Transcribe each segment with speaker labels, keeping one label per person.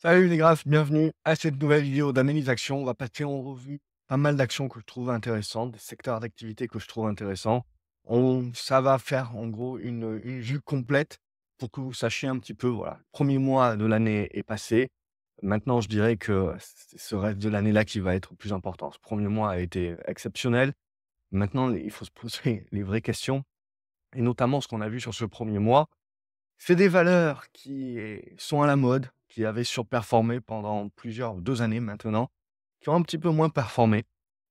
Speaker 1: Salut les graphes, bienvenue à cette nouvelle vidéo d'analyse d'action. On va passer en revue pas mal d'actions que je trouve intéressantes, des secteurs d'activité que je trouve intéressants. Ça va faire en gros une vue complète pour que vous sachiez un petit peu, voilà, le premier mois de l'année est passé. Maintenant, je dirais que c'est ce reste de l'année-là qui va être le plus important. Ce premier mois a été exceptionnel. Maintenant, il faut se poser les vraies questions et notamment ce qu'on a vu sur ce premier mois. C'est des valeurs qui sont à la mode, qui avaient surperformé pendant 2 années maintenant, qui ont un petit peu moins performé.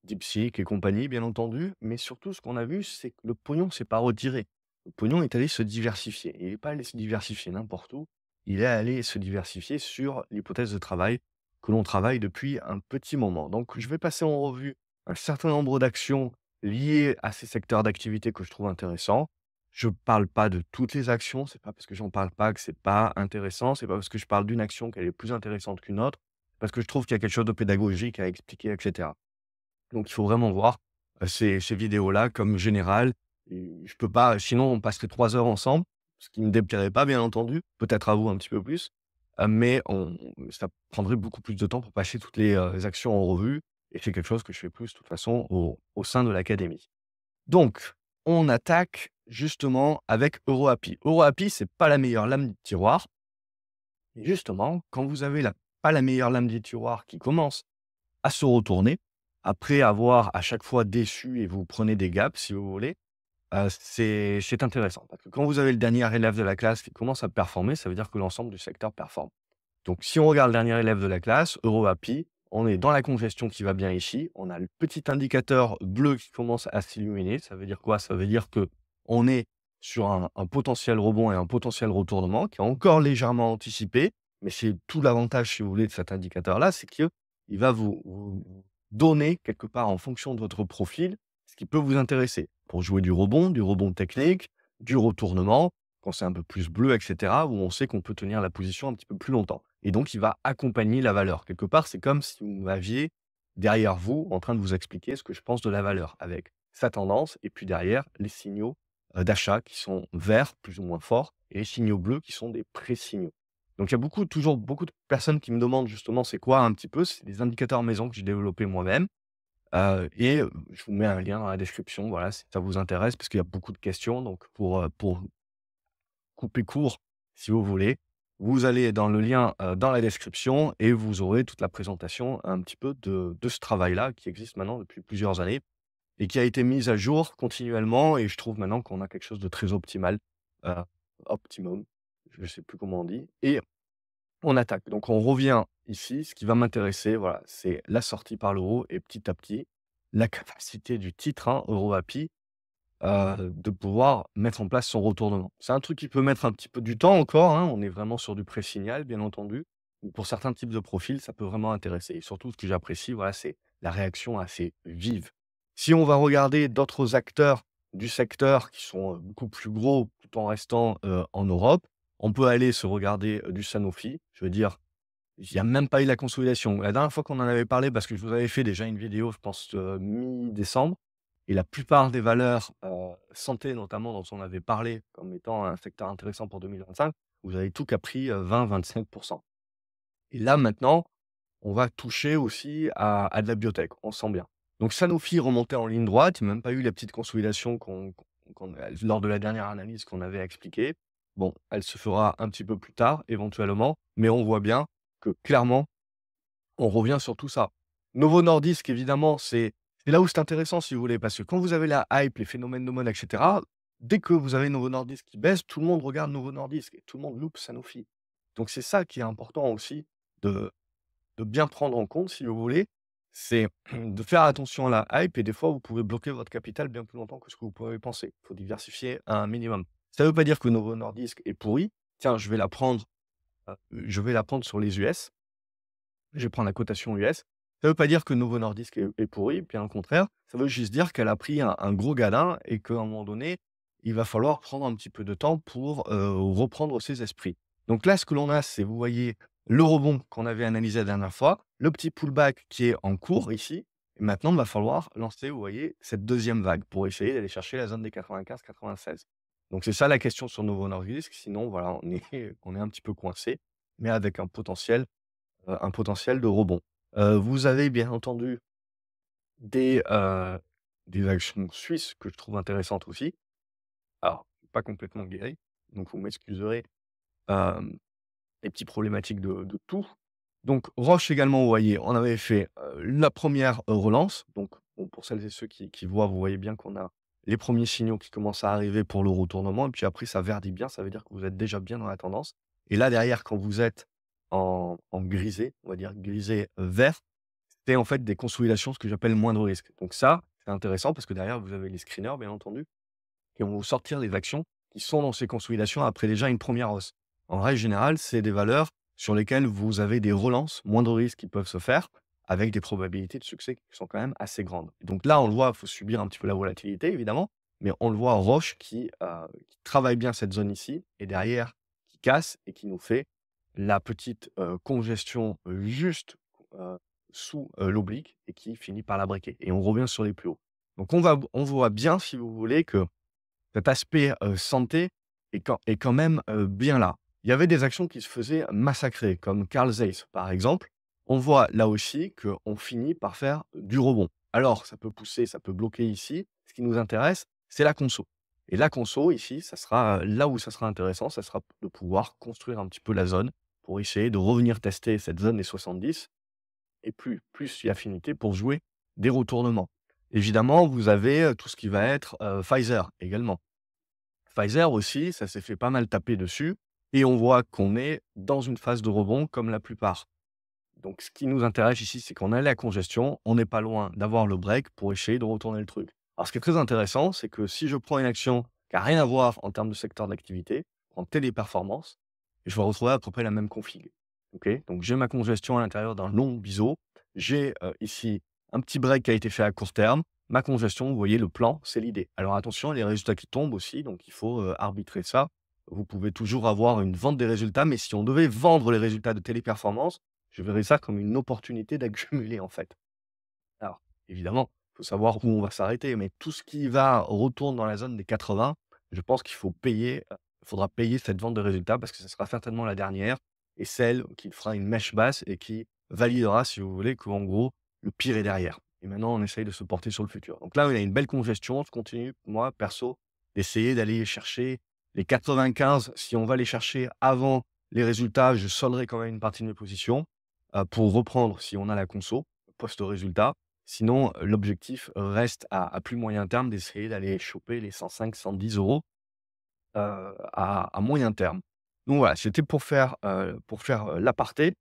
Speaker 1: DeepSeek et compagnie, bien entendu, mais surtout ce qu'on a vu, c'est que le pognon s'est pas retiré. Le pognon est allé se diversifier. Il n'est pas allé se diversifier n'importe où, il est allé se diversifier sur l'hypothèse de travail que l'on travaille depuis un petit moment. Donc je vais passer en revue un certain nombre d'actions liées à ces secteurs d'activité que je trouve intéressants. Je parle pas de toutes les actions, c'est pas parce que j'en parle pas que c'est pas intéressant, c'est pas parce que je parle d'une action qu'elle est plus intéressante qu'une autre, parce que je trouve qu'il y a quelque chose de pédagogique à expliquer, et cetera. Donc il faut vraiment voir, ces vidéos-là comme générales et je peux pas sinon on passerait 3 heures ensemble, ce qui ne me déplairait pas bien entendu, peut-être à vous un petit peu plus, mais ça prendrait beaucoup plus de temps pour passer toutes les, actions en revue et c'est quelque chose que je fais plus de toute façon au sein de l'académie. Donc, on attaque justement avec EuroAPI. EuroAPI, c'est pas la meilleure lame du tiroir. Et justement, quand vous avez pas la meilleure lame du tiroir qui commence à se retourner, après avoir à chaque fois déçu et vous prenez des gaps, si vous voulez, c'est intéressant. Parce que quand vous avez le dernier élève de la classe qui commence à performer, ça veut dire que l'ensemble du secteur performe. Donc, si on regarde le dernier élève de la classe, EuroAPI, on est dans la congestion qui va bien ici. On a le petit indicateur bleu qui commence à s'illuminer. Ça veut dire quoi? Ça veut dire que on est sur un potentiel rebond et un potentiel retournement qui est encore légèrement anticipé. Mais c'est tout l'avantage, si vous voulez, de cet indicateur-là, c'est qu'il va vous donner quelque part en fonction de votre profil ce qui peut vous intéresser pour jouer du rebond technique, du retournement, quand c'est un peu plus bleu, et cetera, où on sait qu'on peut tenir la position un petit peu plus longtemps et donc il va accompagner la valeur. Quelque part, c'est comme si vous m'aviez derrière vous, en train de vous expliquer ce que je pense de la valeur avec sa tendance et puis derrière les signaux, d'achat qui sont verts, plus ou moins forts et les signaux bleus qui sont des pré-signaux. Donc il y a toujours beaucoup de personnes qui me demandent justement c'est quoi un petit peu? C'est des indicateurs maison que j'ai développés moi-même, je vous mets un lien dans la description, voilà, si ça vous intéresse parce qu'il y a beaucoup de questions donc pour couper court, si vous voulez. Vous allez dans le lien, dans la description et vous aurez toute la présentation un petit peu de ce travail-là qui existe maintenant depuis plusieurs années et qui a été mis à jour continuellement et je trouve maintenant qu'on a quelque chose de très optimal, heu, optimum, je ne sais plus comment on dit et on attaque. Donc on revient ici, ce qui va m'intéresser, voilà, c'est la sortie par le haut et petit à petit, la capacité du titre, hein, EuroAPI de pouvoir mettre en place son retournement. C'est un truc qui peut mettre un petit peu du temps encore, hein, on est vraiment sur du pré-signal, bien entendu. Donc pour certains types de profils, ça peut vraiment intéresser et surtout ce que j'apprécie, voilà, c'est la réaction assez vive. Si on va regarder d'autres acteurs du secteur qui sont, beaucoup plus gros tout en restant, en Europe, on peut aller se regarder, du Sanofi. Je veux dire, il y a même pas eu la consolidation. La dernière fois qu'on en avait parlé, parce que je vous avais fait déjà une vidéo, je pense, mi-décembre et la plupart des valeurs, santé notamment dont on avait parlé comme étant un secteur intéressant pour 2025, vous avez tout qui a pris, 20-25 et là maintenant, on va toucher aussi à de la biotech, on sent bien. Donc Sanofi remontait en ligne droite, il y a même pas eu la petite consolidation lors de la dernière analyse qu'on avait expliquée. Bon, elle se fera un petit peu plus tard éventuellement, mais on voit bien que clairement on revient sur tout ça. Novo Nordisk, évidemment, c'est là où c'est intéressant, si vous voulez, parce que quand vous avez la hype, les phénomènes de mode, et cetera, dès que vous avez Novo Nordisk qui baisse, tout le monde regarde Novo Nordisk et tout le monde loupe Sanofi. Donc c'est ça qui est important aussi de de bien prendre en compte, si vous voulez, c'est de faire attention à la hype et des fois, vous pouvez bloquer votre capital bien plus longtemps que ce que vous pouvez penser. Il faut diversifier un minimum. Ça ne veut pas dire que Novo Nordisk est pourri. Tiens, je vais la prendre sur les US. Je vais prendre la cotation US. Ça veut pas dire que Novo Nordisk est pourri, bien au contraire. Ça veut juste dire qu'elle a pris un gros gadin et qu'à un moment donné, il va falloir prendre un petit peu de temps pour, reprendre ses esprits. Donc là, ce que l'on a, c'est, vous voyez, le rebond qu'on avait analysé la dernière fois, le petit pullback qui est en cours ici et maintenant, il va falloir lancer, vous voyez, cette deuxième vague pour essayer d'aller chercher la zone des 95-96. Donc c'est ça la question sur Novo Nordisk, sinon voilà, on est on est un petit peu coincé, mais avec un potentiel un potentiel de rebond. Vous avez bien entendu des, heu, des actions suisses que je trouve intéressantes aussi. Alors, pas complètement guéri, donc vous m'excuserez, hem, les petites problématiques de tout. Donc Roche également, vous voyez, on avait fait, la première relance. Donc bon, pour celles et ceux qui voient, vous voyez bien qu'on a les premiers signaux qui commencent à arriver pour le retournement et puis après ça verdit bien, ça veut dire que vous êtes déjà bien dans la tendance et là derrière quand vous êtes en grisé, on va dire grisé, vert, c'est en fait des consolidations, ce que j'appelle moins de risque. Donc ça, c'est intéressant parce que derrière vous avez les screeners bien entendu qui vont vous sortir les actions qui sont dans ces consolidations après déjà une première hausse. En règle générale, c'est des valeurs sur lesquelles vous avez des relances, moins de risques qui peuvent se faire, avec des probabilités de succès qui sont quand même assez grandes. Donc là, on le voit, il faut subir un petit peu la volatilité, évidemment, mais on le voit en Roche qui travaille bien cette zone ici, et derrière, qui casse et qui nous fait la petite congestion juste euh, sous l'oblique et qui finit par la briquer. Et on revient sur les plus hauts. Donc on voit bien, si vous voulez, que cet aspect, santé est quand même, bien là. Il y avait des actions qui se faisaient massacrer, comme Carl Zeiss, par exemple. On voit là aussi qu'on finit par faire du rebond. Alors, ça peut pousser, ça peut bloquer ici. Ce qui nous intéresse, c'est la conso et la conso ici, ça sera, là où ça sera intéressant, ça sera de pouvoir construire un petit peu la zone pour essayer de revenir tester cette zone des 70 et plus il y a affinité pour jouer des retournements. Évidemment, vous avez, tout ce qui va être, Pfizer également. Pfizer aussi, ça s'est fait pas mal taper dessus et on voit qu'on est dans une phase de rebond comme la plupart. Donc ce qui nous intéresse ici, c'est qu'on a la congestion, on n'est pas loin d'avoir le break pour essayer de retourner le truc. Alors ce qui est très intéressant, c'est que si je prends une action qui a rien à voir en termes de secteur d'activité, je prends téléperformance, et je vais retrouver à peu près la même config. Ok, donc j'ai ma congestion à l'intérieur d'un long biseau, j'ai ici un petit break qui a été fait à court terme, ma congestion, vous voyez le plan, c'est l'idée. Alors attention, il y a les résultats qui tombent aussi, donc il faut arbitrer ça. Vous pouvez toujours avoir une vente des résultats, mais si on devait vendre les résultats de téléperformance, je verrais ça comme une opportunité d'accumuler, en fait. Alors, évidemment, il faut savoir où on va s'arrêter, mais tout ce qui va retourne dans la zone des 80, je pense qu'il faut payer, il faudra payer cette vente de résultats parce que ce sera certainement la dernière et celle qui fera une mèche basse et qui validera, si vous voulez, qu'en gros, le pire est derrière. Et maintenant, on essaye de se porter sur le futur. Donc là, il y a une belle congestion. Je continue, moi, perso, d'essayer d'aller chercher les 95. Si on va les chercher avant les résultats, je solderai quand même une partie de mes positions pour reprendre si on a la conso, post-résultat. Sinon, l'objectif reste à plus moyen terme d'essayer d'aller choper les 105-110 € à moyen terme. Donc voilà, c'était pour faire, l'aparté.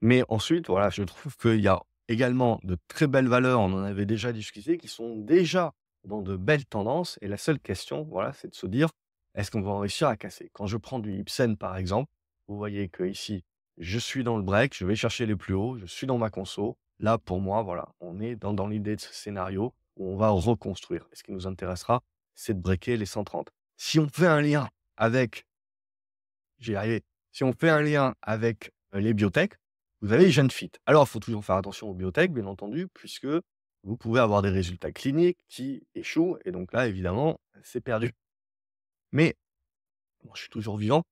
Speaker 1: Mais ensuite, voilà, je trouve qu'il y a également de très belles valeurs, on en avait déjà discuté, qui sont déjà dans de belles tendances et la seule question, voilà, c'est de se dire: «Est-ce qu'on va réussir à casser?» Quand je prends du Ipsen, par exemple, vous voyez que ici je suis dans le break, je vais chercher les plus hauts, je suis dans ma conso. Là, pour moi, voilà, on est dans l'idée de ce scénario où on va reconstruire et ce qui nous intéressera, c'est de breaker les 130. Si on fait un lien avec j'y vais arriver, si on fait un lien avec, les biotech, vous avez GenFit. Alors, il faut toujours faire attention aux biotech, bien entendu, puisque vous pouvez avoir des résultats cliniques qui échouent et donc là, évidemment, c'est perdu. Mais bon, je suis toujours vivant,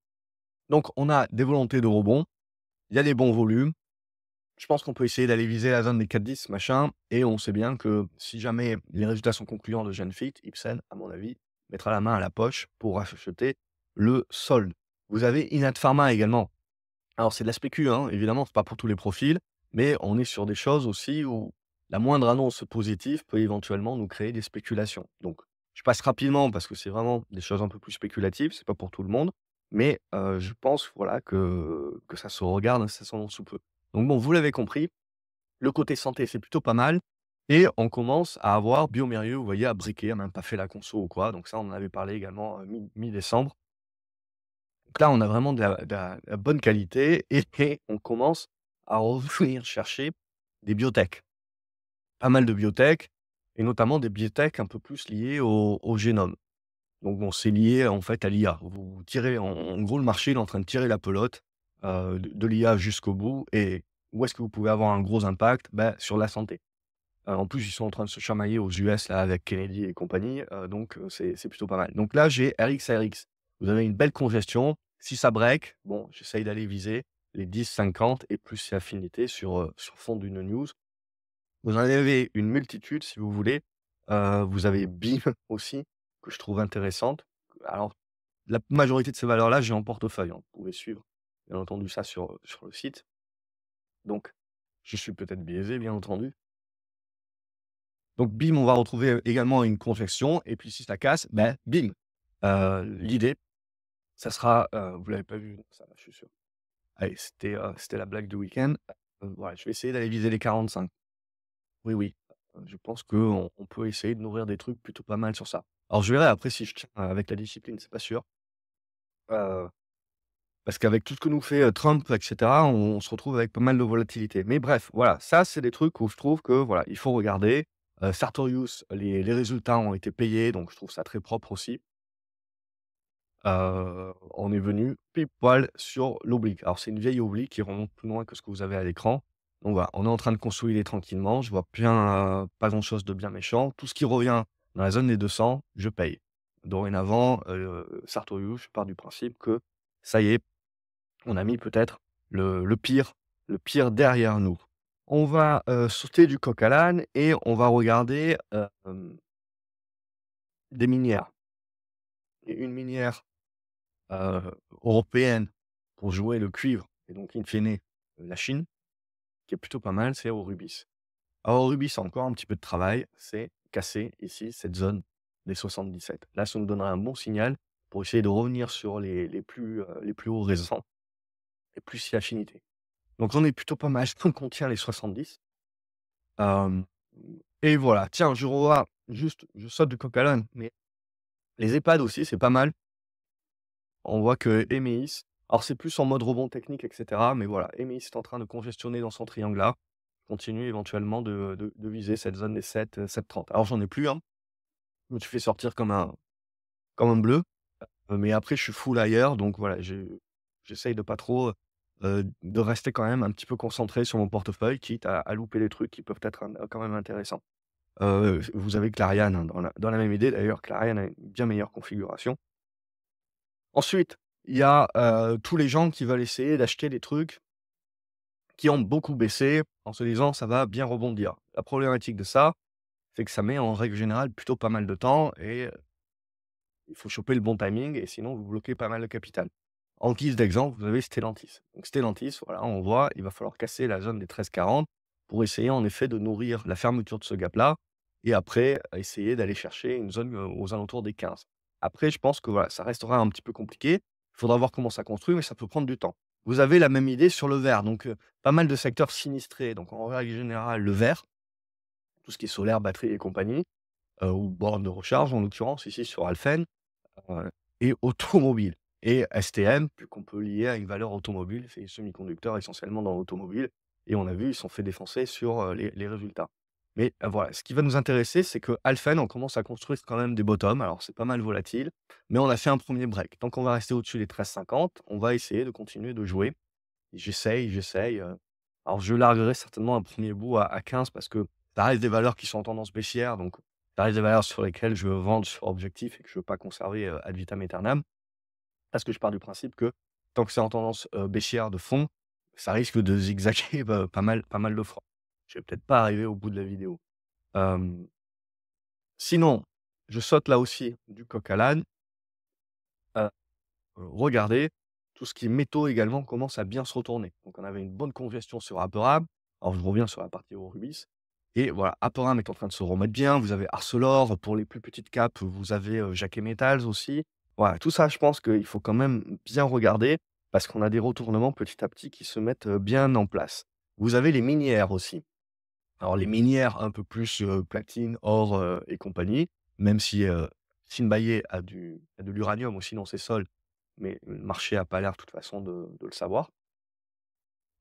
Speaker 1: donc on a des volontés de rebond, il y a des bons volumes. Je pense qu'on peut essayer d'aller viser la zone des 4,10 machin et on sait bien que si jamais les résultats sont concluants de GenFit, Ipsen, à mon avis, mettra la main à la poche pour acheter le solde. Vous avez Inat Pharma également. Alors c'est de la spécu, hein, évidemment, c'est pas pour tous les profils, mais on est sur des choses aussi où la moindre annonce positive peut éventuellement nous créer des spéculations. Donc je passe rapidement parce que c'est vraiment des choses un peu plus spéculatives, c'est pas pour tout le monde, mais je pense, voilà, que ça se regarde incessamment sous peu. Donc bon, vous l'avez compris, le côté santé, c'est plutôt pas mal et on commence à avoir bioMérieux, vous voyez, à briquer, à même pas fait la conso ou quoi, donc ça, on en avait parlé également, mi-décembre. Donc là, on a vraiment de la bonne qualité et on commence à revenir chercher des biotech. Pas mal de biotech et notamment des biotech un peu plus liés au génome. Donc bon, c'est lié en fait à l'IA. Vous tirez en gros, le marché il est en train de tirer la pelote, de l'IA jusqu'au bout et où est-ce que vous pouvez avoir un gros impact? Bah, sur la santé. En plus, ils sont en train de se chamailler aux US là avec Kennedy et compagnie, donc c'est plutôt pas mal. Donc là, j'ai RXRX. Vous avez une belle congestion. Si ça break, bon, j'essaye d'aller viser les 10-50 et plus si affinité sur fond d'une news. Vous en avez une multitude si vous voulez. Vous avez BIM aussi, que je trouve intéressante. Alors, la majorité de ces valeurs-là, j'ai en portefeuille, hein. Vous pouvez suivre, bien entendu, ça sur le site. Donc, je suis peut-être biaisé, bien entendu. Donc BIM, on va retrouver également une convection et puis si ça casse, ben bim! L'idée, ça sera, vous l'avez pas vu, ça va, je suis sûr. Allez, c'était la blague du week-end. Voilà, je vais essayer d'aller viser les 45. Oui, oui, je pense qu'on peut essayer de nourrir des trucs plutôt pas mal sur ça. Alors je verrai après si je tiens avec la discipline, c'est pas sûr. Heu, Parce qu'avec tout ce que nous fait, Trump et cetera, on se retrouve avec pas mal de volatilité. Mais bref, voilà, ça c'est des trucs où je trouve que voilà, il faut regarder. Sartorius, les résultats ont été payés, donc je trouve ça très propre aussi. On est venu pile poil sur l'oblique. Alors c'est une vieille oblique qui remonte plus loin que ce que vous avez à l'écran. Donc voilà, on est en train de consolider tranquillement. Je vois bien, pas grand chose de bien méchant. Tout ce qui revient dans la zone des 200, je paye. Dorénavant, Sartorius, je pars du principe que ça y est, on a mis peut-être le pire derrière nous. On va, sauter du coq à l'âne et on va regarder, des minières. Et une minière européenne pour jouer le cuivre et donc in fine, la Chine, qui est plutôt pas mal, c'est Eurubis. Alors Eurubis a encore un petit peu de travail, c'est casser ici cette zone des 77. Là, ça nous donnerait un bon signal pour essayer de revenir sur les plus hauts récents et plus si affinité. Donc on est plutôt pas mal tant qu'on tient les 70. Hem et voilà. Tiens, je revois juste je saute du coq à l'âne, mais les EHPAD aussi, c'est pas mal. On voit que Emeis, alors c'est plus en mode rebond technique et cetera, mais voilà, Emeis est en train de congestionner dans son triangle-là. Continue éventuellement de viser cette zone des 7-30. Alors j'en ai plus, hein. Je me suis fait sortir comme un bleu, mais après je suis full ailleurs, donc voilà, j'essaye de pas trop, de rester quand même un petit peu concentré sur mon portefeuille, quitte à louper des trucs qui peuvent être quand même intéressants. Vous avez Clariane, hein, dans la même idée d'ailleurs, Clariane a une bien meilleure configuration. Ensuite, il y a, tous les gens qui veulent essayer d'acheter des trucs qui ont beaucoup baissé en se disant: «Ça va bien rebondir». La problématique de ça, c'est que ça met en règle générale plutôt pas mal de temps et il faut choper le bon timing et sinon vous bloquez pas mal de capital. En guise d'exemple, vous avez Stellantis. Donc Stellantis, voilà, on voit, il va falloir casser la zone des 13,40 pour essayer en effet de nourrir la fermeture de ce gap-là et après essayer d'aller chercher une zone, aux alentours des 15. Après, je pense que voilà, ça restera un petit peu compliqué. Il faudra voir comment ça construit, mais ça peut prendre du temps. Vous avez la même idée sur le vert, donc pas mal de secteurs sinistrés. Donc en règle générale, le vert, tout ce qui est solaire, batterie et compagnie, ou borne de recharge en l'occurrence ici sur Alfen. Heu et automobile et STM, vu qu'on peut lier à une valeur automobile, c'est les semi-conducteurs essentiellement dans l'automobile et on a vu, ils se sont fait défoncer sur, les résultats. Mais, voilà, ce qui va nous intéresser, c'est que qu'Alphen, on commence à construire quand même des bottoms. Alors c'est pas mal volatile, mais on a fait un premier break. Tant qu'on va rester au-dessus des 13,50, on va essayer de continuer de jouer. J'essaye, alors je larguerai certainement un premier bout à 15 parce que ça reste des valeurs qui sont en tendance baissière, donc ça reste des valeurs sur lesquelles je veux vendre sur objectif et que je veux pas conserver, ad vitam aeternam. Parce que je pars du principe que tant que c'est en tendance, baissière de fond, ça risque de zigzaguer pas mal de fois. Je vais peut-être pas arriver au bout de la vidéo. Hem, Sinon, je saute là aussi du coq à l'âne. Regardez, tout ce qui est métaux également commence à bien se retourner. Donc on avait une bonne congestion sur Aperam. Alors je reviens sur la partie Eurubis et voilà, Aperam est en train de se remettre bien. Vous avez Arcelor, pour les plus petites caps, vous avez, Jacquet Metals aussi. Voilà, tout ça, je pense qu'il faut quand même bien regarder parce qu'on a des retournements petit à petit qui se mettent, bien en place. Vous avez les minières aussi. Alors les minières un peu plus, platine, or, et compagnie, même si, Synbaye a de l'uranium aussi dans ses sols, mais le marché a pas l'air de toute façon de le savoir.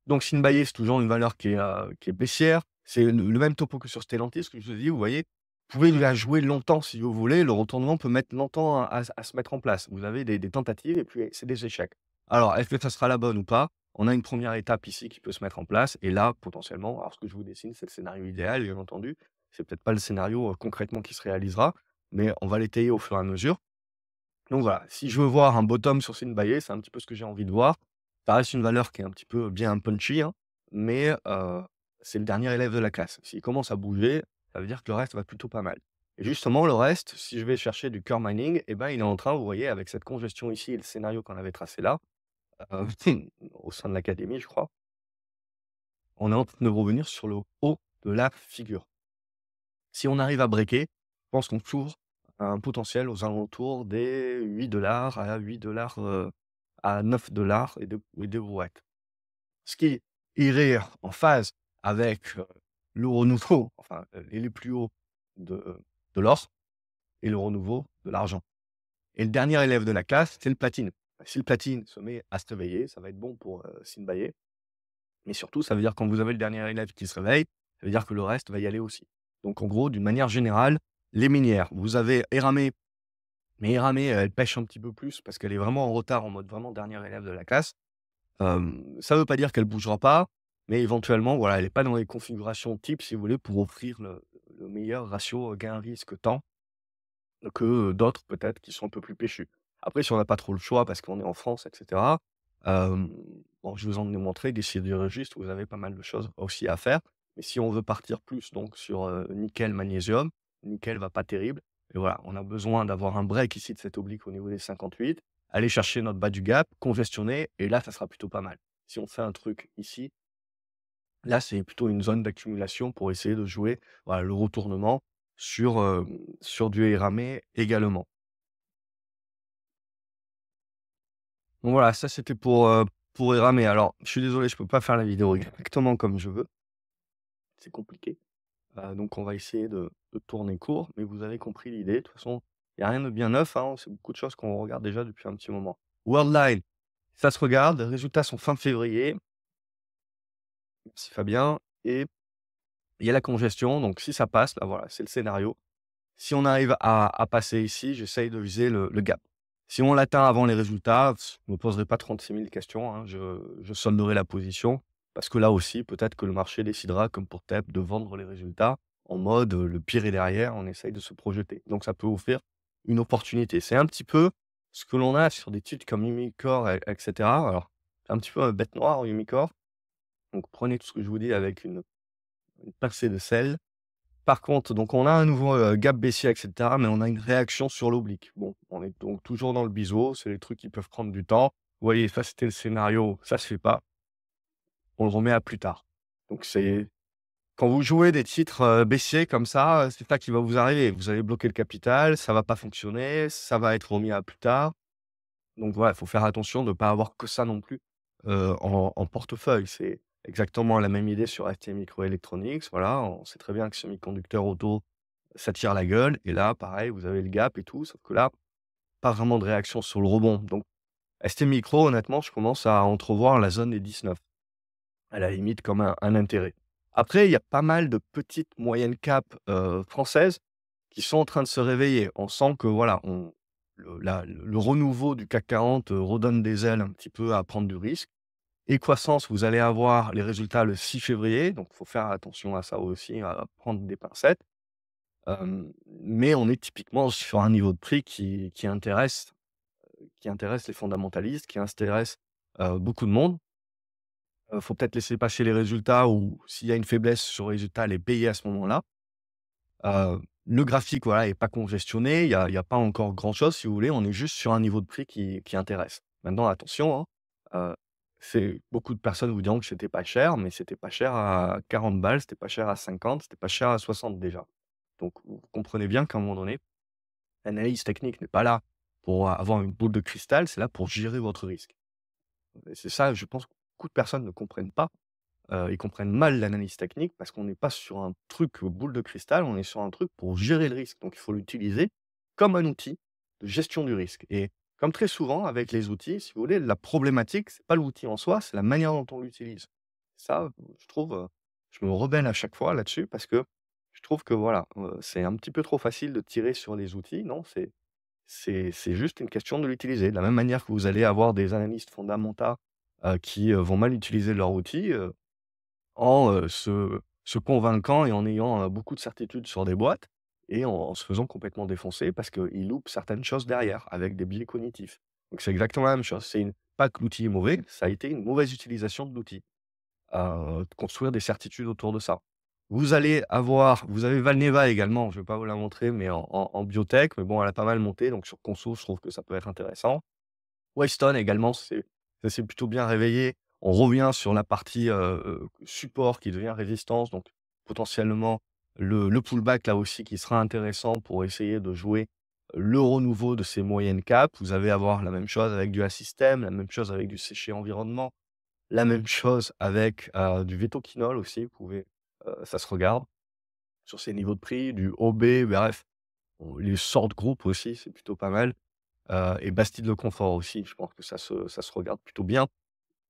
Speaker 1: Donc Synbaye, c'est toujours une valeur qui est baissière. C'est le même topo que sur Stellantis, que je vous ai dit, vous voyez? Vous pouvez la jouer longtemps si vous voulez, le retournement peut mettre longtemps à se mettre en place. Vous avez des tentatives et puis c'est des échecs. Alors, est-ce que ça sera la bonne ou pas? On a une première étape ici qui peut se mettre en place et là, potentiellement, alors ce que je vous dessine, c'est le scénario idéal, bien entendu. C'est peut-être pas le scénario, concrètement qui se réalisera, mais on va l'étayer au fur et à mesure. Donc voilà, si je veux voir un bottom sur Synbaye, c'est un petit peu ce que j'ai envie de voir. Ça reste une valeur qui est un petit peu bien punchy, hein, mais c'est le dernier élève de la classe. S'il commence à bouger, ça veut dire que le reste va plutôt pas mal. Et justement, le reste, si je vais chercher du core mining, et ben, il est en train, vous voyez, avec cette congestion ici et le scénario qu'on avait tracé là, heu, au sein de l'académie, je crois, on est en train de revenir sur le haut de la figure. Si on arrive à breaker, je pense qu'on s'ouvre à un potentiel aux alentours des 8 $ à 8 $, à 9 $ et des brouettes. Ce qui irait en phase avec, le renouveau, enfin, les plus hauts de l'or et le renouveau de l'argent. Et le dernier élève de la classe, c'est le platine. Si le platine se met à se réveiller, ça va être bon pour, Simbaye. Mais surtout, ça veut dire quand vous avez le dernier élève qui se réveille, ça veut dire que le reste va y aller aussi. Donc en gros, d'une manière générale, les minières, vous avez Eramé, mais Eramé, elle pêche un petit peu plus parce qu'elle est vraiment en retard, en mode vraiment dernier élève de la classe. Ça ne veut pas dire qu'elle bougera pas, mais éventuellement, voilà, elle est pas dans les configurations type, si vous voulez, pour offrir le meilleur ratio, gain risque temps que, d'autres peut-être qui sont un peu plus péchus. Après, si on n'a pas trop le choix parce qu'on est en France et cetera, hem, bon, je vous en ai montré des sidérurgistes, vous avez pas mal de choses aussi à faire. Mais si on veut partir plus donc sur, nickel, magnésium, nickel va pas terrible et voilà, on a besoin d'avoir un break ici de cette oblique au niveau des 58, aller chercher notre bas du gap, congestionner et là, ça sera plutôt pas mal. Si on fait un truc ici, là, c'est plutôt une zone d'accumulation pour essayer de jouer, voilà, le retournement sur du ramé également. Donc voilà, ça c'était pour ramé. Alors, je suis désolé, je peux pas faire la vidéo exactement comme je veux, c'est compliqué. Donc on va essayer de tourner court, mais vous avez compris l'idée. De toute façon, il y a rien de bien neuf, hein, c'est beaucoup de choses qu'on regarde déjà depuis un petit moment. Worldline, ça se regarde, les résultats sont fin février, merci Fabien et il y a la congestion, donc si ça passe, là voilà, c'est le scénario. Si on arrive à passer ici, j'essaye de viser le gap. Si on l'atteint avant les résultats, je ne me poserai pas 36 000 questions, hein, je solderai la position parce que là aussi, peut-être que le marché décidera, comme pour TEP, de vendre les résultats en mode, le pire est derrière, on essaye de se projeter. Donc ça peut offrir une opportunité. C'est un petit peu ce que l'on a sur des titres comme Umicore et cetera. Alors, c'est un petit peu, bête noire, Umicore, donc prenez tout ce que je vous dis avec une pincée de sel. Par contre, donc on a un nouveau, gap baissier et cetera, mais on a une réaction sur l'oblique. Bon, on est donc toujours dans le biseau, c'est des trucs qui peuvent prendre du temps. Vous voyez, ça c'était le scénario, ça se fait pas, on le remet à plus tard. Donc c'est quand vous jouez des titres, baissiers comme ça, c'est ça qui va vous arriver. Vous allez bloquer le capital, ça va pas fonctionner, ça va être remis à plus tard. Donc voilà, il faut faire attention de ne pas avoir que ça non plus, en portefeuille. C'est exactement la même idée sur ST Microelectronics, voilà, on sait très bien que semi-conducteur auto, ça tire la gueule et là, pareil, vous avez le gap et tout, sauf que là, pas vraiment de réaction sur le rebond. Donc ST Micro, honnêtement, je commence à entrevoir la zone des 19, à la limite comme un intérêt. Après, il y a pas mal de petites moyennes capes, françaises qui sont en train de se réveiller. On sent que voilà, le renouveau du CAC 40, redonne des ailes un petit peu à prendre du risque. Et croissance, vous allez avoir les résultats le 6 février, donc il faut faire attention à ça aussi, à prendre des pincettes. Mais on est typiquement sur un niveau de prix qui intéresse les fondamentalistes, qui intéresse, beaucoup de monde. Faut peut-être laisser passer les résultats ou s'il y a une faiblesse sur les résultats, les payer à ce moment-là. Le graphique, voilà, est pas congestionné, il y a pas encore grand chose si vous voulez, on est juste sur un niveau de prix qui intéresse. Maintenant attention, hein, c'est beaucoup de personnes vous diront que c'était pas cher, mais c'était pas cher à 40 balles, c'était pas cher à 50, c'était pas cher à 60 déjà. Donc vous comprenez bien qu'à un moment donné, l'analyse technique n'est pas là pour avoir une boule de cristal, c'est là pour gérer votre risque. Et c'est ça, je pense que beaucoup de personnes ne comprennent pas. Ils comprennent mal l'analyse technique parce qu'on n'est pas sur un truc, boule de cristal, on est sur un truc pour gérer le risque. Donc il faut l'utiliser comme un outil de gestion du risque et comme très souvent avec les outils, si vous voulez, la problématique, c'est pas l'outil en soi, c'est la manière dont on l'utilise. Ça, je trouve, je me rebelle à chaque fois là-dessus parce que je trouve que voilà, c'est un petit peu trop facile de tirer sur les outils. Non, c'est juste une question de l'utiliser. De la même manière que vous allez avoir des analystes fondamentaux, qui, vont mal utiliser leur outil, en, se convainquant et en ayant, beaucoup de certitudes sur des boîtes et en se faisant complètement défoncer parce qu'ils loupent certaines choses derrière avec des biais cognitifs. Donc c'est exactement la même chose. C'est pas que l'outil est mauvais, ça a été une mauvaise utilisation de l'outil. Construire des certitudes autour de ça. Vous avez Valneva également, je ne vais pas vous la montrer, mais en biotech, mais bon, elle a pas mal monté, donc sur conso, je trouve que ça peut être intéressant. Weston également, ça s'est plutôt bien réveillé. On revient sur la partie, support qui devient résistance, donc potentiellement le pullback là aussi qui sera intéressant pour essayer de jouer le renouveau de ces moyennes capes. Vous allez avoir la même chose avec du Assystem, la même chose avec du séché environnement, la même chose avec, du Vetoquinol aussi, vous pouvez, ça se regarde sur ces niveaux de prix, du OB, bref, les sortes groupes aussi, c'est plutôt pas mal. Et Bastide Le Confort aussi, je pense que ça se regarde plutôt bien.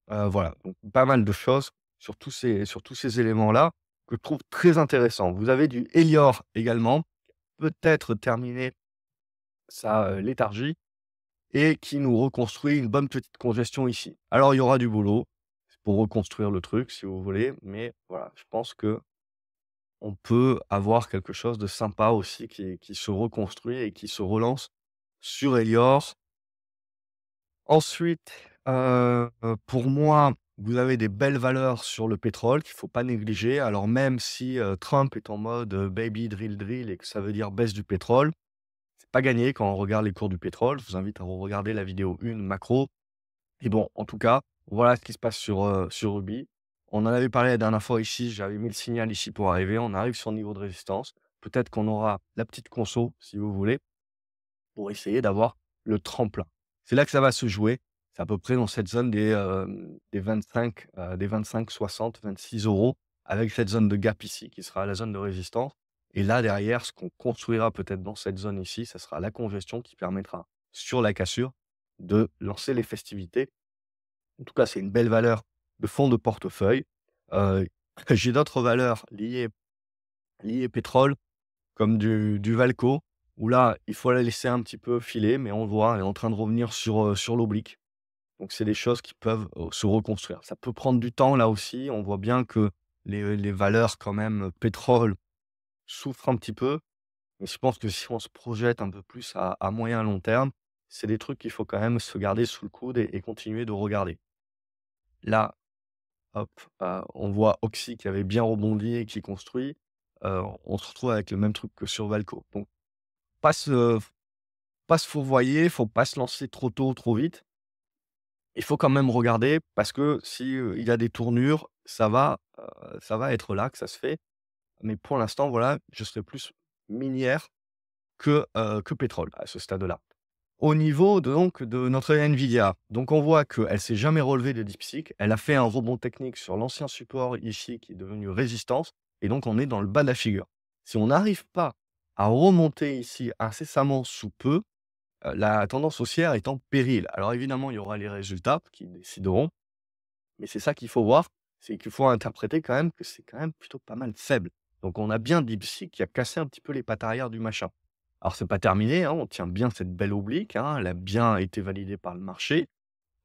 Speaker 1: Voilà, donc pas mal de choses sur tous ces éléments-là que je trouve très intéressants. Vous avez du Elior également, peut-être terminer sa, léthargie et qui nous reconstruit une bonne petite congestion ici. Alors il y aura du boulot pour reconstruire le truc si vous voulez, mais voilà, je pense que on peut avoir quelque chose de sympa aussi qui se reconstruit et qui se relance sur Elior. Ensuite, pour moi, vous avez des belles valeurs sur le pétrole qu'il faut pas négliger. Alors même si, Trump est en mode, baby drill drill et que ça veut dire baisse du pétrole, c'est pas gagné quand on regarde les cours du pétrole. Je vous invite à regarder la vidéo 1 macro et bon, en tout cas, voilà ce qui se passe sur Ruby. On en avait parlé la dernière fois ici, j'avais mis le signal ici pour arriver. On arrive sur le niveau de résistance. Peut-être qu'on aura la petite conso, si vous voulez, pour essayer d'avoir le tremplin. C'est là que ça va se jouer. C'est à peu près dans cette zone des 25, des 25-60-26 € avec cette zone de gap ici qui sera la zone de résistance et là derrière, ce qu'on construira peut-être dans cette zone ici, ça sera la congestion qui permettra sur la cassure de lancer les festivités. En tout cas, c'est une belle valeur de fond de portefeuille. Heu, j'ai d'autres valeurs liées pétrole comme du Valco, où là, il faut la laisser un petit peu filer, mais on voit, elle est en train de revenir sur l'oblique. Donc c'est des choses qui peuvent, se reconstruire. Ça peut prendre du temps là aussi. On voit bien que les valeurs quand même, pétrole souffrent un petit peu, mais je pense que si on se projette un peu plus à moyen long terme, c'est des trucs qu'il faut quand même se garder sous le coude et continuer de regarder. Là, hop, on voit Oxy qui avait bien rebondi et qui construit. On se retrouve avec le même truc que sur Valco. Donc pas se pas se fourvoyer, faut pas se lancer trop tôt, trop vite. Il faut quand même regarder parce que si, il y a des tournures, ça va être là que ça se fait. Mais pour l'instant, voilà, je serai plus minière que pétrole à ce stade-là. Au niveau donc de notre Nvidia, donc on voit qu'elle s'est jamais relevée de DeepSeek. Elle a fait un rebond technique sur l'ancien support ici qui est devenu résistance et donc on est dans le bas de la figure. Si on n'arrive pas à remonter ici incessamment sous peu, la tendance haussière est en péril. Alors évidemment, il y aura les résultats qui décideront, mais c'est ça qu'il faut voir, c'est qu'il faut interpréter quand même que c'est quand même plutôt pas mal faible. Donc on a bien DeepSeek qui a cassé un petit peu les pattes arrière du machin. Alors c'est pas terminé, hein, on tient bien cette belle oblique, hein, elle a bien été validée par le marché.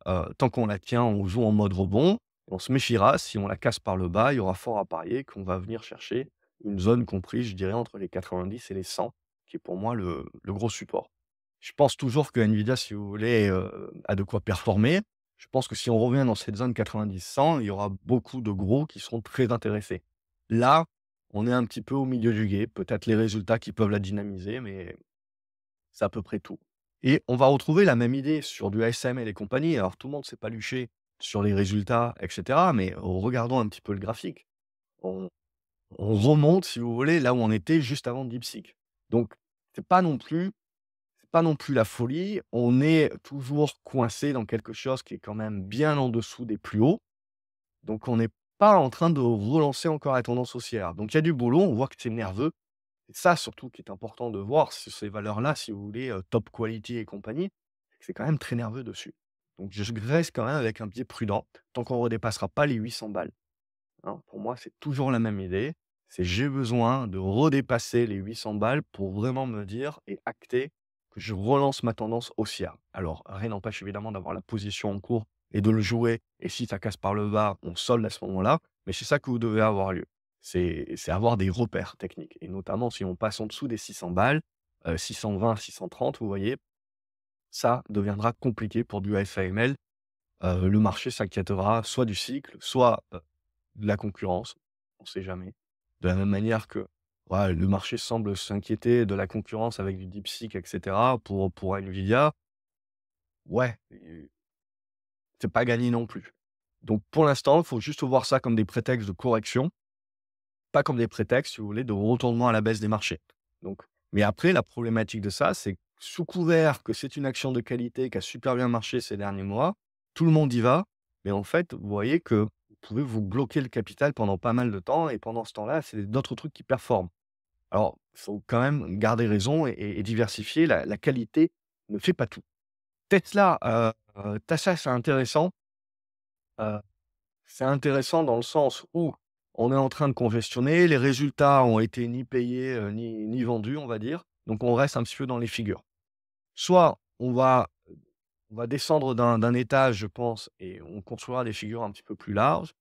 Speaker 1: Tant qu'on la tient, on joue en mode rebond. On se méfiera, si on la casse par le bas, il y aura fort à parier qu'on va venir chercher une zone comprise, je dirais, entre les 90 et les 100, qui est pour moi le gros support. Je pense toujours que Nvidia, si vous voulez, a de quoi performer. Je pense que si on revient dans cette zone 90-100, il y aura beaucoup de gros qui seront très intéressés. Là, on est un petit peu au milieu du gué, peut-être les résultats qui peuvent la dynamiser, mais c'est à peu près tout. Et on va retrouver la même idée sur du ASML et compagnie. Alors tout le monde s'est paluché sur les résultats et cetera, mais regardons un petit peu le graphique. On on remonte, si vous voulez, là où on était juste avant DeepSeek. Donc c'est pas non plus c'est pas non plus la folie. On est toujours coincé dans quelque chose qui est quand même bien en dessous des plus hauts. Donc on n'est pas en train de relancer encore la tendance haussière. Donc il y a du boulot, on voit que c'est nerveux. C'est ça surtout qui est important de voir sur ces valeurs-là, si vous voulez, top quality et compagnie, c'est que c'est quand même très nerveux dessus. Donc je reste quand même avec un pied prudent, tant qu'on ne redépassera pas les 800 balles, hein. Pour moi, c'est toujours la même idée, c'est j'ai besoin de redépasser les 800 balles pour vraiment me dire et acter que je relance ma tendance haussière. Alors rien n'empêche évidemment d'avoir la position en cours et de le jouer et si ça casse par le bas, on solde à ce moment-là, mais c'est ça que vous devez avoir lieu. C'est avoir des repères techniques et notamment si on passe en dessous des 600 balles, 620-630, vous voyez? Ça deviendra compliqué pour du FAML le marché s'inquiétera soit du cycle, soit, de la concurrence. On ne sait jamais. De la même manière que, ouais, le marché semble s'inquiéter de la concurrence avec du DeepSeek et cetera pour Nvidia. Ouais, c'est pas gagné non plus. Donc pour l'instant, il faut juste voir ça comme des prétextes de correction, pas comme des prétextes, si vous voulez, de retournement à la baisse des marchés. Donc mais après la problématique de ça, c'est que sous couvert que c'est une action de qualité qui a super bien marché ces derniers mois, tout le monde y va, mais en fait, vous voyez que vous pouvez vous bloquer le capital pendant pas mal de temps et pendant ce temps-là, c'est d'autres trucs qui performent. Alors, il faut quand même garder raison et diversifier. La qualité ne fait pas tout. Tesla, Tesla, heu, c'est intéressant dans le sens où on est en train de congestionner, les résultats ont été ni payés, ni vendus, on va dire, donc on reste un petit peu dans les figures. Soit on va descendre d'un étage, je pense, et on construira des figures un petit peu plus larges,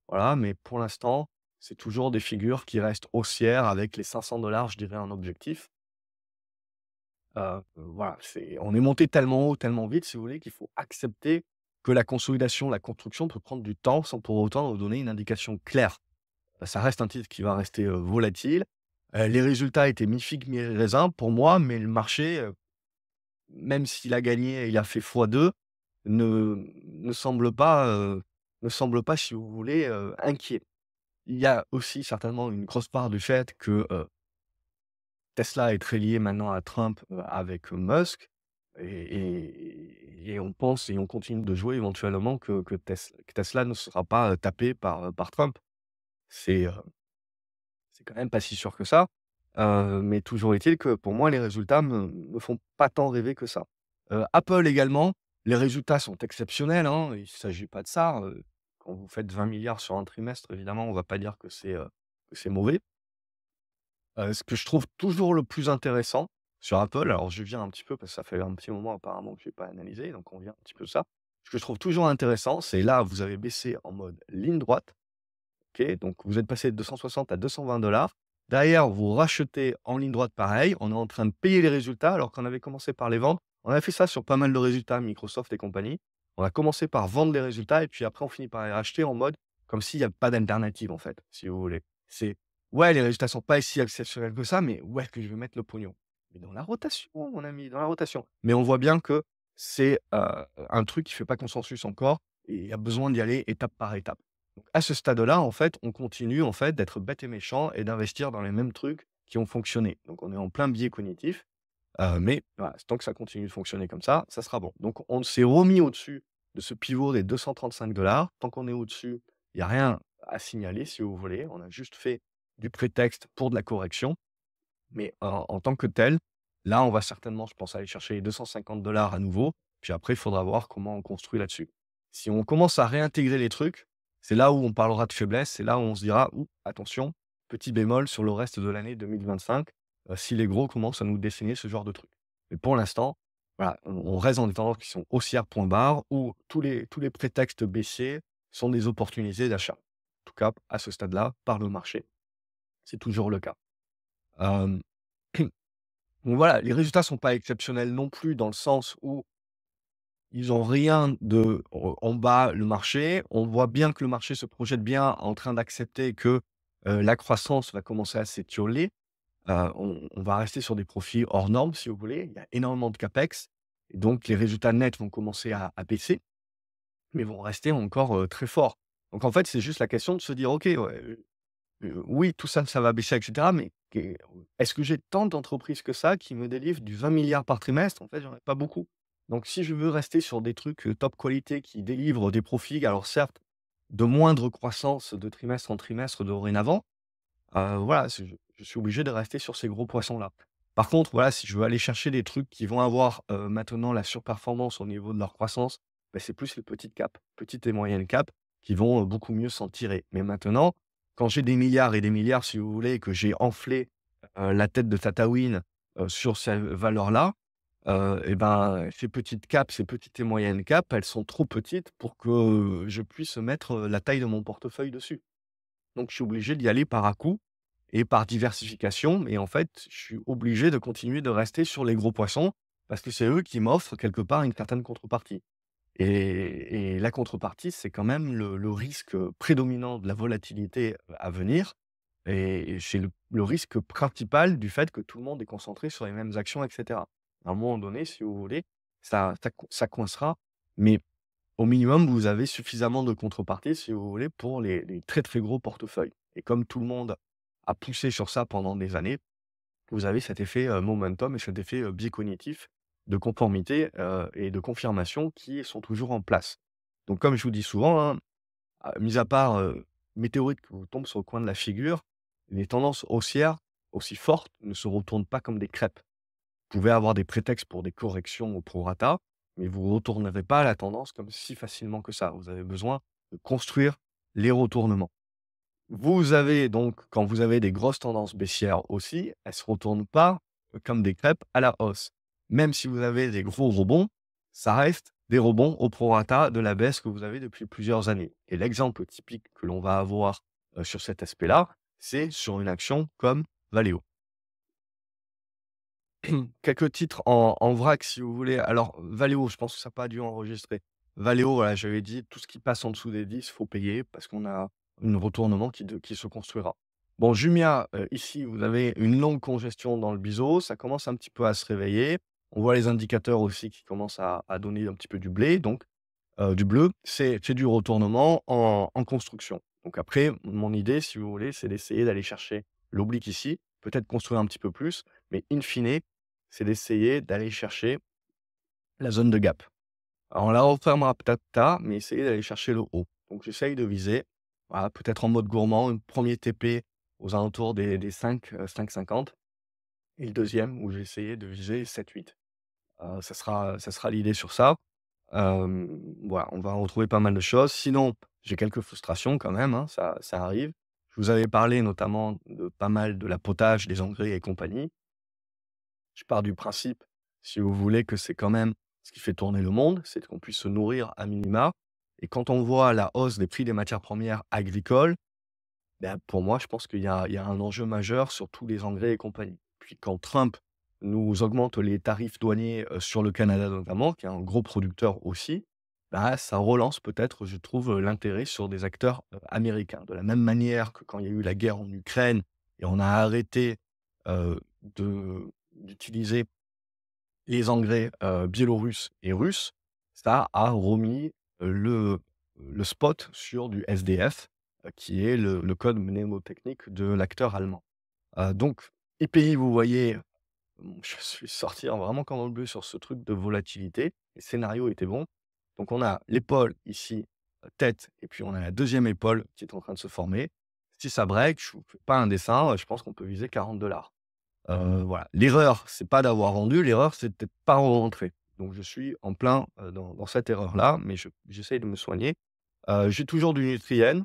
Speaker 1: voilà, mais pour l'instant, c'est toujours des figures qui restent haussières avec les 500 je dirais, en objectif. Voilà, on est monté tellement haut, tellement vite, si vous voulez, qu'il faut accepter que la consolidation, la construction peut prendre du temps sans pour autant nous donner une indication claire. Ça reste un titre qui va rester, volatile. Les résultats étaient mi-figue, mi-raisin pour moi, mais le marché, même s'il a gagné, il a fait x2, ne ne semble pas, si vous voulez, inquiet. Il y a aussi certainement une grosse part du fait que, Tesla est très lié maintenant à Trump, avec Musk et on pense et on continue de jouer éventuellement que Tesla ne sera pas, tapé par Trump. C'est, heu, c'est quand même pas si sûr que ça, mais toujours est-il que pour moi les résultats me font pas tant rêver que ça. Apple également, les résultats sont exceptionnels, hein, il s'agit pas de ça, quand vous faites 20 milliards sur un trimestre, évidemment, on va pas dire que c'est mauvais. Ce que je trouve toujours le plus intéressant sur Apple, alors je viens un petit peu parce que ça fait un petit moment apparemment que je n'ai pas analysé, donc on vient un petit peu de ça. Ce que je trouve toujours intéressant, c'est là, vous avez baissé en mode ligne droite, OK? Donc vous êtes passé de 260 à 220. Derrière, vous rachetez en ligne droite pareil. On est en train de payer les résultats alors qu'on avait commencé par les vendre. On a fait ça sur pas mal de résultats, Microsoft et compagnie. On a commencé par vendre les résultats et puis après on finit par les racheter en mode comme s'il y a pas d'alternative en fait, si vous voulez. C'est ouais, les résultats sont pas si exceptionnels que ça, mais où est-ce que je vais mettre le pognon? Mais dans la rotation, mon ami, dans la rotation. Mais on voit bien que c'est, un truc qui fait pas consensus encore et il y a besoin d'y aller étape par étape. Donc à ce stade-là, en fait, on continue, en fait, d'être bête et méchant et d'investir dans les mêmes trucs qui ont fonctionné. Donc on est en plein biais cognitif, mais voilà, tant que ça continue de fonctionner comme ça sera bon. Donc on s'est remis au-dessus de ce pivot des 235. Tant qu'on est au-dessus, il y a rien à signaler, si vous voulez. On a juste fait du prétexte pour de la correction, mais en tant que tel, là, on va certainement, je pense, aller chercher les 250 à nouveau. Puis après, il faudra voir comment on construit là-dessus. Si on commence à réintégrer les trucs, c'est là où on parlera de faiblesse, c'est là où on se dira: «Ouh, attention, petit bémol sur le reste de l'année 2025, si les gros commencent à nous dessiner ce genre de trucs». Mais pour l'instant, voilà, on reste dans des tendances qui sont haussières point barre, où tous les prétextes baissiers sont des opportunités d'achat. En tout cas, à ce stade-là, par le marché, c'est toujours le cas. Hem Donc voilà, les résultats sont pas exceptionnels non plus dans le sens où ils ont rien de en bas le marché. On voit bien que le marché se projette bien en train d'accepter que, la croissance va commencer à s'étioler. On va rester sur des profits hors normes si vous voulez. Il y a énormément de capex et donc les résultats nets vont commencer à baisser, mais vont rester encore, très forts. Donc en fait, c'est juste la question de se dire: «OK, ouais, oui, tout ça, ça va baisser et cetera, mais est-ce que j'ai tant d'entreprises que ça qui me délivrent du 20 milliards par trimestre? En fait, j'en ai pas beaucoup. Donc si je veux rester sur des trucs, top qualité qui délivrent des profits, alors certes, de moindre croissance de trimestre en trimestre dorénavant, voilà, je suis obligé de rester sur ces gros poissons-là. Par contre, voilà, si je veux aller chercher des trucs qui vont avoir, maintenant la surperformance au niveau de leur croissance, bah, c'est plus les petites capes, petites et moyennes capes qui vont, beaucoup mieux s'en tirer. Mais maintenant, quand j'ai des milliards et des milliards, si vous voulez, et que j'ai enflé, la tête de Tataouine, sur ces valeurs-là, et ben, ces petites capes, ces petites et moyennes capes, elles sont trop petites pour que, je puisse mettre, la taille de mon portefeuille dessus. Donc je suis obligé d'y aller par à-coups et par diversification et en fait, je suis obligé de continuer de rester sur les gros poissons parce que c'est eux qui m'offrent quelque part une certaine contrepartie. Et la contrepartie, c'est quand même le risque, prédominant de la volatilité, à venir et c'est le risque principal du fait que tout le monde est concentré sur les mêmes actions et cetera. À un moment donné, si vous voulez, ça coincera, mais au minimum, vous avez suffisamment de contrepartie, si vous voulez, pour les très, très gros portefeuilles et comme tout le monde a poussé sur ça pendant des années, vous avez cet effet, momentum et cet effet, biais cognitif de conformité, et de confirmation qui sont toujours en place. Donc comme je vous dis souvent, hein, mis à part, météorite qui vous tombe sur le coin de la figure, les tendances haussières aussi fortes ne se retournent pas comme des crêpes. Vous pouvez avoir des prétextes pour des corrections au prorata, mais vous ne retournerez pas la tendance comme si facilement que ça. Vous avez besoin de construire les retournements. Vous avez donc, quand vous avez des grosses tendances baissières aussi, elles se retournent pas comme des crêpes à la hausse. Même si vous avez des gros rebonds, ça reste des rebonds au prorata de la baisse que vous avez depuis plusieurs années. Et l'exemple typique que l'on va avoir, sur cet aspect-là, c'est sur une action comme Valeo. Quelques titres en vrac si vous voulez. Alors Valeo, je pense que ça a pas dû enregistrer. Valeo, voilà, j'avais dit tout ce qui passe en dessous des 10, faut payer parce qu'on a un retournement qui se construira. Bon, Jumia, ici, vous avez une longue congestion dans le biseau, ça commence un petit peu à se réveiller. On voit les indicateurs aussi qui commencent à donner un petit peu du blé, donc du bleu. C'est du retournement en construction. Donc après, mon idée, si vous voulez, c'est d'essayer d'aller chercher l'oblique ici, peut-être construire un petit peu plus, mais in fine, c'est d'essayer d'aller chercher la zone de gap. Alors on la refermera peut-être tard, mais essayer d'aller chercher le haut. Donc j'essaye de viser, voilà, peut-être en mode gourmand, un premier TP aux alentours des 5, 5,50 et le deuxième où j'ai essayé de viser 7-8. Ça sera l'idée sur ça. Voilà, on va retrouver pas mal de choses. Sinon, j'ai quelques frustrations quand même, hein, ça arrive. Je vous avais parlé notamment de pas mal de la potage, des engrais et compagnie. Je pars du principe, si vous voulez, que c'est quand même ce qui fait tourner le monde, c'est qu'on puisse se nourrir à minima. Et quand on voit la hausse des prix des matières premières agricoles, ben, pour moi, je pense qu'il y a un enjeu majeur sur tous les engrais et compagnie. Puis quand Trump nous augmente les tarifs douaniers, sur le Canada notamment, qui est un gros producteur aussi, bah, ça relance peut-être, je trouve, l'intérêt sur des acteurs, américains. De la même manière que quand il y a eu la guerre en Ukraine et on a arrêté, d'utiliser les engrais, biélorusses et russes, ça a remis, le spot sur du SDF, qui est le code mnémotechnique de l'acteur allemand. Donc EPI, vous voyez, je suis sorti vraiment comme dans le bleu sur ce truc de volatilité. Les scénarios étaient bons. Donc on a l'épaule ici, tête et puis on a la deuxième épaule qui est en train de se former. Si ça break, je vous fais pas un dessin, je pense qu'on peut viser 40 $. Voilà. L'erreur, c'est pas d'avoir vendu, l'erreur, c'est de peut-être pas rentrer. Donc je suis en plein, dans cette erreur-là, mais j'essaye de me soigner. J'ai toujours du Nutrien,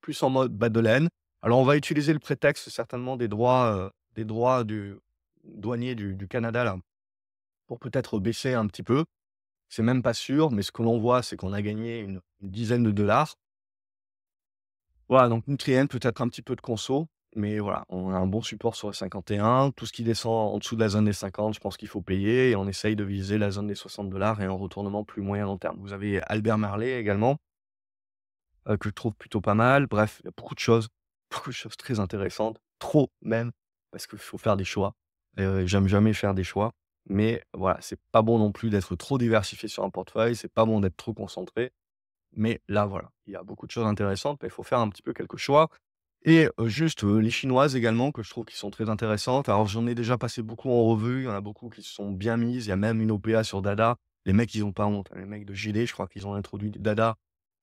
Speaker 1: plus en mode bas de laine. Alors on va utiliser le prétexte certainement des droits du douaniers du Canada là, pour peut-être baisser un petit peu. C'est même pas sûr, mais ce que l'on voit, c'est qu'on a gagné une dizaine de dollars. Voilà, donc Nutrien, peut-être un petit peu de conso, mais voilà, on a un bon support sur les 51. Tout ce qui descend en dessous de la zone des 50, je pense qu'il faut payer et on essaye de viser la zone des 60 $ et un retournement plus moyen long terme. Vous avez Albert Marley également, que je trouve plutôt pas mal. Bref, il y a beaucoup de choses, beaucoup de choses très intéressantes, trop même, parce qu'il faut faire des choix. J'aime jamais faire des choix, mais voilà, c'est pas bon non plus d'être trop diversifié sur un portefeuille, c'est pas bon d'être trop concentré. Mais là, voilà, il y a beaucoup de choses intéressantes, mais il faut faire un petit peu quelques choix et juste, les chinoises également que je trouve qui sont très intéressantes. Alors j'en ai déjà passé beaucoup en revue, il y en a beaucoup qui se sont bien mises. Il y a même une OPA sur Dada. Les mecs, ils ont pas honte, hein. Les mecs de JD, je crois qu'ils ont introduit Dada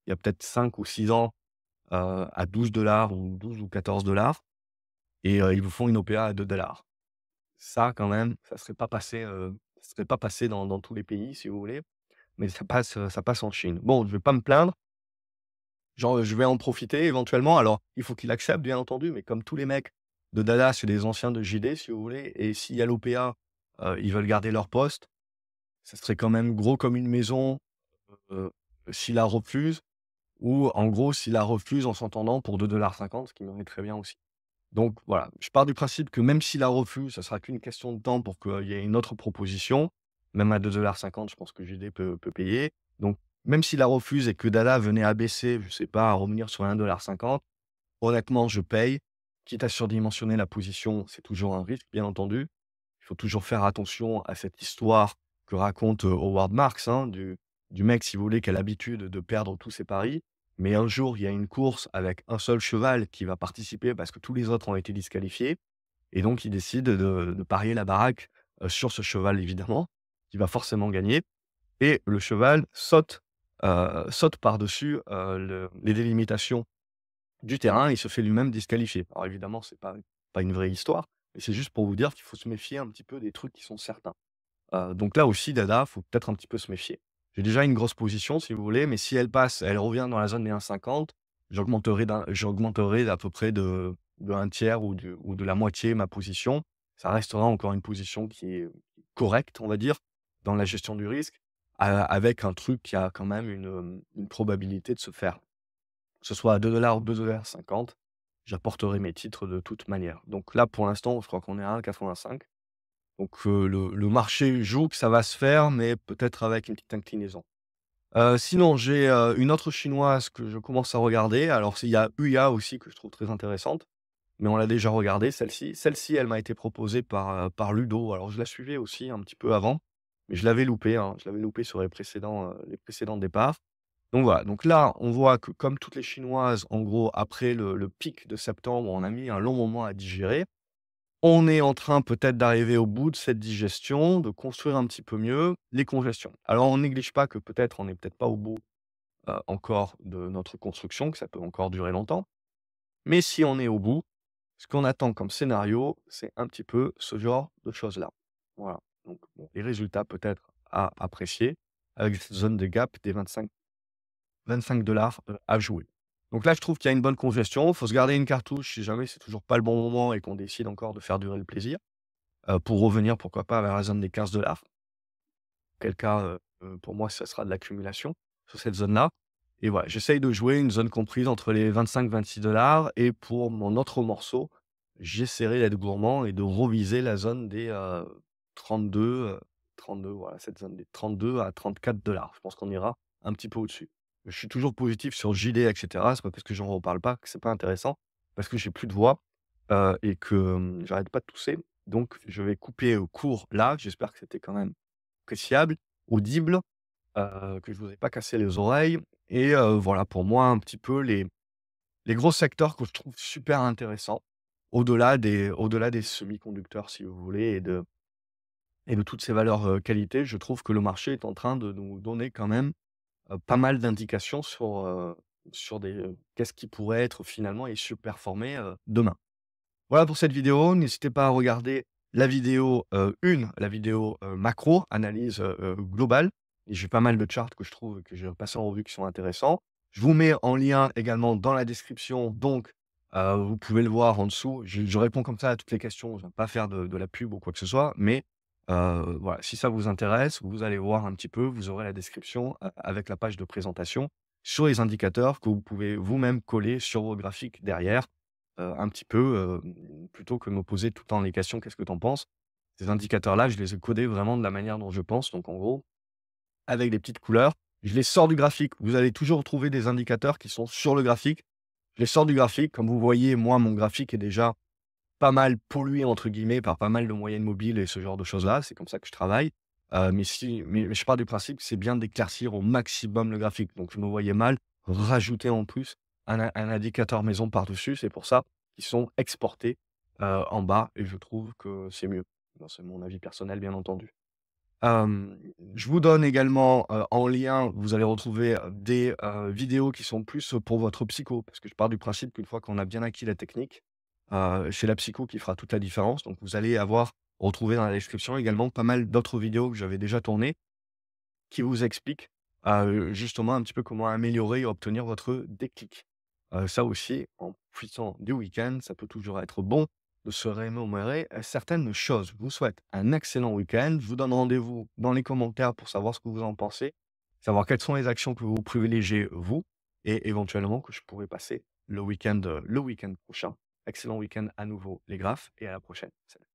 Speaker 1: il y a peut-être 5 ou 6 ans, à 12 $ ou 12 ou 14 $ et ils vous font une OPA à 2 $. Ça quand même, ça serait pas passé dans tous les pays si vous voulez, mais ça passe en Chine. Bon, je vais pas me plaindre. Genre, je vais en profiter éventuellement. Alors, il faut qu'il accepte, bien entendu, mais comme tous les mecs de Dada, c'est des anciens de JD, si vous voulez, et s'il y a l'OPA, ils veulent garder leur poste. Ça serait quand même gros comme une maison, heu, s'il la refuse ou en gros, s'il la refuse en s'entendant pour 2,50 $, ce qui m'irait très bien aussi. Donc voilà, je pars du principe que même s'il la refuse, ça sera qu'une question de temps pour qu'il y ait une autre proposition. Même à 2,50 $, je pense que JD peut payer. Donc même s'il la refuse et que Dada venait à baisser, je sais pas, à revenir sur 1,50 $, honnêtement, je paye. Quitte à surdimensionner la position, c'est toujours un risque, bien entendu. Il faut toujours faire attention à cette histoire que raconte, Howard Marks, hein, du mec, si vous voulez, qui a l'habitude de perdre tous ses paris. Mais un jour, il y a une course avec un seul cheval qui va participer parce que tous les autres ont été disqualifiés et donc il décide de parier la baraque, sur ce cheval évidemment, qui va forcément gagner et le cheval saute par-dessus, les délimitations du terrain, il se fait lui-même disqualifier. Alors évidemment, c'est pas une vraie histoire, mais c'est juste pour vous dire qu'il faut se méfier un petit peu des trucs qui sont certains. Donc là aussi, Dada, faut peut-être un petit peu se méfier. J'ai déjà une grosse position, si vous voulez, mais si elle passe, elle revient dans la zone des 1,50, j'augmenterai d'à peu près de un tiers ou de la moitié ma position. Ça restera encore une position qui est correcte, on va dire, dans la gestion du risque, avec un truc qui a quand même une probabilité de se faire. Que ce soit à 2 $ ou 2,50 $, j'apporterai mes titres de toute manière. Donc là, pour l'instant, je crois qu'on est à 1,85. Donc le marché joue que ça va se faire, mais peut-être avec une petite inclinaison. Sinon, j'ai, une autre chinoise que je commence à regarder. Alors il y a Huya aussi que je trouve très intéressante, mais on l'a déjà regardée celle-ci. Celle-ci, elle m'a été proposée par Ludo. Alors je la suivais aussi un petit peu avant, mais je l'avais loupée, hein. Je l'avais loupée sur les précédents départs. Donc voilà, donc là, on voit que comme toutes les chinoises, en gros, après le pic de septembre, on a mis un long moment à digérer. On est en train peut-être d'arriver au bout de cette digestion, de construire un petit peu mieux les congestions. Alors on néglige pas que peut-être on n'est peut-être pas au bout, encore de notre construction, que ça peut encore durer longtemps. Mais si on est au bout, ce qu'on attend comme scénario, c'est un petit peu ce genre de choses-là. Voilà, donc bon, les résultats peut-être à apprécier avec cette zone de gap des 25 $ à jouer. Donc là, je trouve qu'il y a une bonne congestion. Il faut se garder une cartouche si jamais c'est toujours pas le bon moment et qu'on décide encore de faire durer le plaisir. Pour revenir, pourquoi pas, vers la zone des 15 $. Auquel cas, pour moi, ça sera de l'accumulation sur cette zone-là et voilà, j'essaye de jouer une zone comprise entre les 25-26 $ et pour mon autre morceau, j'essaierai d'être gourmand et de reviser la zone des, 32, 32, voilà, cette zone des 32 à 34 $. Je pense qu'on ira un petit peu au-dessus. Je suis toujours positif sur JD et cetera, c'est pas parce que j'en reparle pas que c'est pas intéressant, parce que j'ai plus de voix, et que, j'arrête pas de tousser. Donc je vais couper, court là. J'espère que c'était quand même appréciable, audible, que je vous ai pas cassé les oreilles et voilà pour moi un petit peu les gros secteurs que je trouve super intéressants, au-delà des semi-conducteurs si vous voulez et de toutes ces valeurs, qualité. Je trouve que le marché est en train de nous donner quand même, pas mal d'indications sur qu'est-ce qui pourrait être finalement et surperformer, demain. Voilà pour cette vidéo. N'hésitez pas à regarder la vidéo, 1, la vidéo, macro, analyse, globale et j'ai pas mal de charts que je trouve que j'ai passé en revue qui sont intéressants. Je vous mets en lien également dans la description donc, vous pouvez le voir en dessous. Je réponds comme ça à toutes les questions. Je ne pas faire de la pub ou quoi que ce soit, mais, voilà, si ça vous intéresse, vous allez voir un petit peu, vous aurez la description avec la page de présentation sur les indicateurs que vous pouvez vous-même coller sur vos graphiques derrière. Un petit peu, plutôt que de me poser tout le temps les questions: «Qu'est-ce que tu en penses?» Ces indicateurs-là, je les ai codés vraiment de la manière dont je pense. Donc en gros, avec des petites couleurs, je les sors du graphique. Vous allez toujours trouver des indicateurs qui sont sur le graphique. Je les sors du graphique. Comme vous voyez, moi, mon graphique est déjà pas mal «pollué» entre guillemets par pas mal de moyennes mobiles et ce genre de choses-là. C'est comme ça que je travaille. Mais je pars du principe que c'est bien d'éclaircir au maximum le graphique. Donc je me voyais mal rajouter en plus un indicateur maison par-dessus. C'est pour ça qu'ils sont exportés, en bas et je trouve que c'est mieux. Bon, c'est mon avis personnel, bien entendu. Je vous donne également, en lien, vous allez retrouver, des, vidéos qui sont plus, pour votre psycho. Parce que je pars du principe qu'une fois qu'on a bien acquis la technique, c'est la psycho qui fera toute la différence. Donc vous allez retrouver dans la description également pas mal d'autres vidéos que j'avais déjà tournées, qui vous expliquent, justement un petit peu comment améliorer et obtenir votre déclic. Ça aussi, en profitant du week-end, ça peut toujours être bon de se remémorer, certaines choses. Je vous souhaite un excellent week-end. Je vous donne rendez-vous dans les commentaires pour savoir ce que vous en pensez, savoir quelles sont les actions que vous privilégiez vous et éventuellement que je pourrais passer le week-end prochain. Excellent week-end à nouveau les graphes et à la prochaine. Salut.